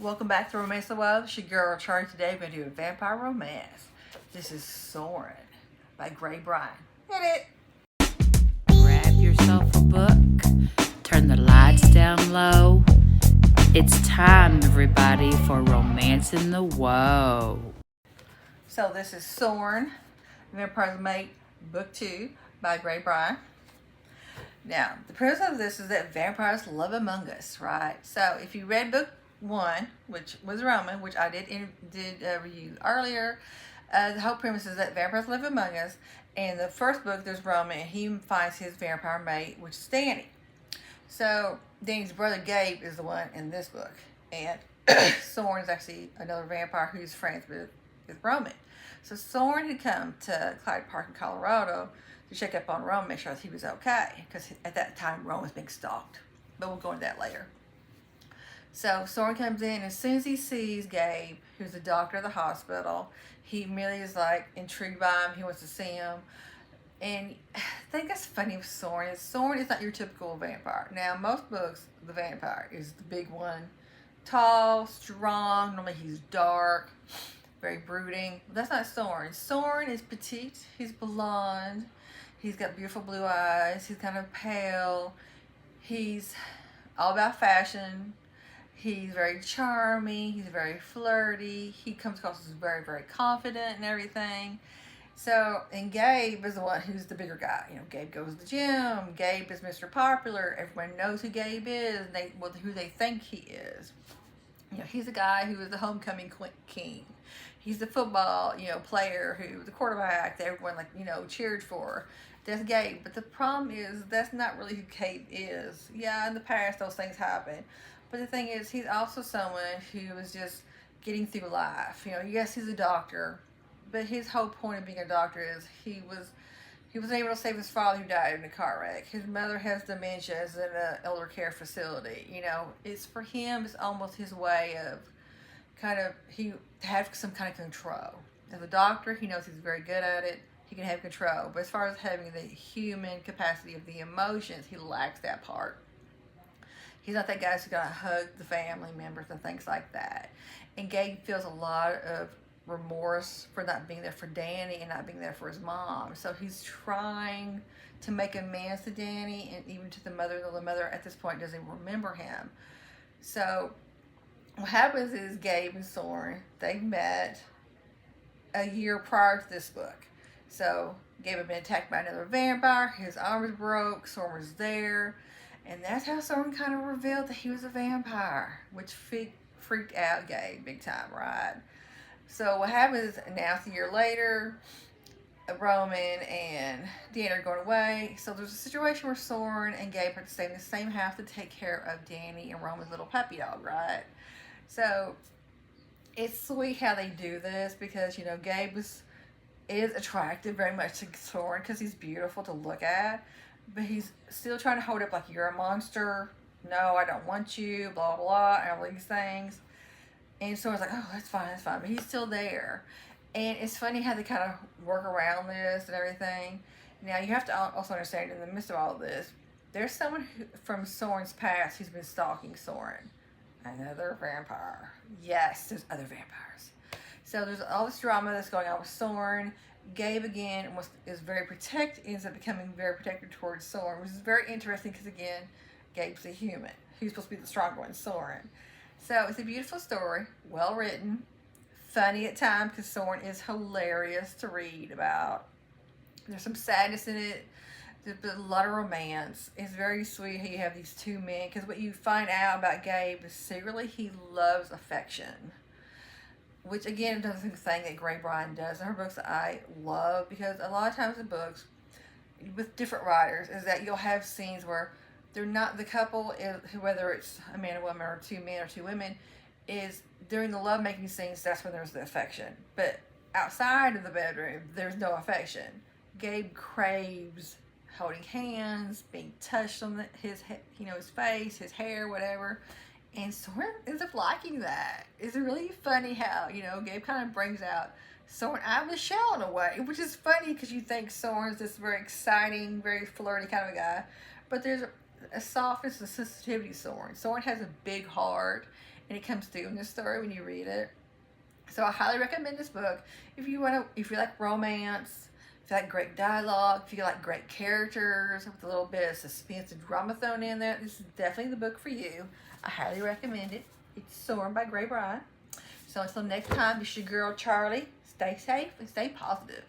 Welcome back to Romance the Wild. It's your girl Charlie. Today we're going to do a vampire romance. This is Soren by Grae Bryan. Hit it! Grab yourself a book, turn the lights down low. It's time, everybody, for Romancing the Woe. So this is Soren, Vampire's Mate, Book 2 by Grae Bryan. Now, the premise of this is that vampires live among us, right? So if you read Book 1, which was Roman, which I did review earlier, the whole premise is that vampires live among us. And the first book, there's Roman, and he finds his vampire mate, which is Danny. So Danny's brother Gabe is the one in this book, and Soren is actually another vampire who's friends with Roman. So Soren had come to Clyde Park in Colorado to check up on Roman, make sure that he was okay, because at that time Roman was being stalked. But we'll go into that later. So Soren comes in, and as soon as he sees Gabe, who's the doctor of the hospital, he immediately is like intrigued by him. He wants to see him. And I think that's funny with Soren. Soren is not your typical vampire. Now, most books, the vampire is the big one. Tall, strong, normally he's dark, very brooding. That's not Soren. Soren is petite, he's blonde, he's got beautiful blue eyes, he's kind of pale, he's all about fashion. He's very charming, he's very flirty, he comes across as very, very confident and everything. So, and Gabe is the one who's the bigger guy. You know, Gabe goes to the gym, Gabe is Mr. Popular, everyone knows who Gabe is, and who they think he is. You know, he's the guy who is the homecoming king. He's the football, player the quarterback that everyone, cheered for. That's Gabe. But the problem is, that's not really who Gabe is. Yeah, in the past, those things happen. But the thing is, he's also someone who is just getting through life. Yes, he's a doctor, but his whole point of being a doctor is he was able to save his father who died in a car wreck. His mother has dementia, is in an elder care facility. It's for him, it's almost his way of he have some kind of control. As a doctor, he knows he's very good at it. He can have control. But as far as having the human capacity of the emotions, he lacks that part. He's not that guy who's going to hug the family members and things like that. And Gabe feels a lot of remorse for not being there for Danny and not being there for his mom. So he's trying to make amends to Danny and even to the mother, though the mother at this point doesn't remember him. So what happens is Gabe and Soren, they met a year prior to this book. So Gabe had been attacked by another vampire, his arm was broke, Soren was there. And that's how Soren kind of revealed that he was a vampire, which freaked out Gabe big time, right? So what happens now, it's a year later, Roman and Danny are going away. So there's a situation where Soren and Gabe have to stay in the same house to take care of Danny and Roman's little puppy dog, right? So it's sweet how they do this because, Gabe is attractive very much to Soren because he's beautiful to look at. But he's still trying to hold up like, you're a monster. No, I don't want you, blah, blah, and all these things. And Soren's like, oh, that's fine. But he's still there. And it's funny how they kind of work around this and everything. Now, you have to also understand, in the midst of all of this, there's someone from Soren's past who's been stalking Soren. Another vampire. Yes, there's other vampires. So there's all this drama that's going on with Soren. Gabe again is very ends up becoming very protective towards Soren, which is very interesting because again, Gabe's a human. He's supposed to be the stronger one, Soren. So it's a beautiful story, well written, funny at times because Soren is hilarious to read about. There's some sadness in it. There's a lot of romance. It's very sweet how you have these two men because what you find out about Gabe is secretly he loves affection. Which again is another thing that Grae Bryan does in her books that I love, because a lot of times in books with different writers is that you'll have scenes where they're not the couple, whether it's a man and woman or two men or two women, is during the lovemaking scenes, that's when there's the affection. But outside of the bedroom, there's no affection. Gabe craves holding hands, being touched on his face, his hair, whatever. And Soren ends up liking that. It's really funny how, Gabe kind of brings out Soren out of his shell in a way, which is funny because you think Soren's this very exciting, very flirty kind of a guy. But there's a softness and sensitivity to Soren. Soren has a big heart, and it comes through in the story when you read it. So I highly recommend this book if you like romance, if you like great dialogue, if you like great characters with a little bit of suspense and drama thrown in there. This is definitely the book for you. I highly recommend it. It's Soren by Grae Bryan. So until next time, this is your girl Charlie. Stay safe and stay positive.